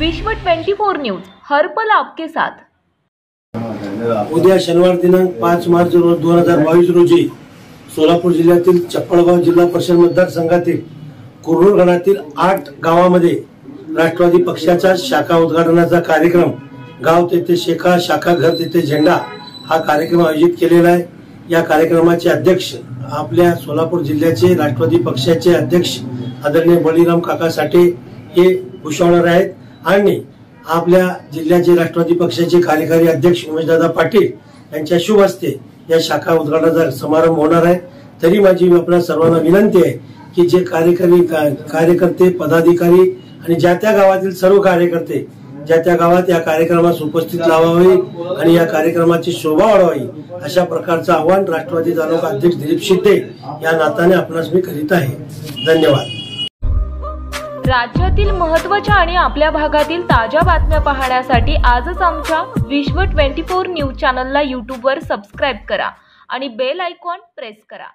विश्व 24 न्यूज हर पल आपके साथ। उद्या शनिवार दिनांक 5 मार्च 2022 रोजी सोलापूर जिल्ह्यातील चप्पळगाव जिल्हा परिषद मतदारसंघातील कुरुळ गणातील 8 गावांमध्ये राष्ट्रवादी पक्षाचा शाखा उद्घाटनाचा कार्यक्रम गाव तेथे शेखा शाखा घर तेथे झेंडा हा कार्यक्रम आयोजित केलेला आहे। या कार्यक्रमाचे अध्यक्ष आपल्या सोलापूर जिल्ह्याचे राष्ट्रवादी पक्षाचे अध्यक्ष आदरणीय बळीराम काका साठे हे भूषवणार आहेत आणि आपल्या जिल्ह्याचे राष्ट्रवादी पक्षाचे कार्यकारी अध्यक्ष उमेशदादा पाटील यांच्या शुभ हस्ते या शाखा उद्घाटनाचा समारंभ होणार आहे। तरी माझी आपल्या सर्वांना विनंती आहे की जे कार्यकर्ते पदाधिकारी आणि ज्या त्या गावातील सर्व कार्यकर्ते ज्या त्या गावात या कार्यक्रमास उपस्थित राहावे आणि या कार्यक्रमाची शोभा वाढवावी अशा प्रकारचं आवाहन राष्ट्रवादी तालुका अध्यक्ष दिलीप शिंदे या नात्याने आपणास मी करीत आहे। धन्यवाद। राज्यातील महत्त्वाच्या आणि आपल्या भागातील ताज्या बातम्या पाहण्यासाठी आजच आमच्या विश्व 24 न्यूज चॅनलला YouTube वर सबस्क्राइब करा आणि बेल आयकॉन प्रेस करा।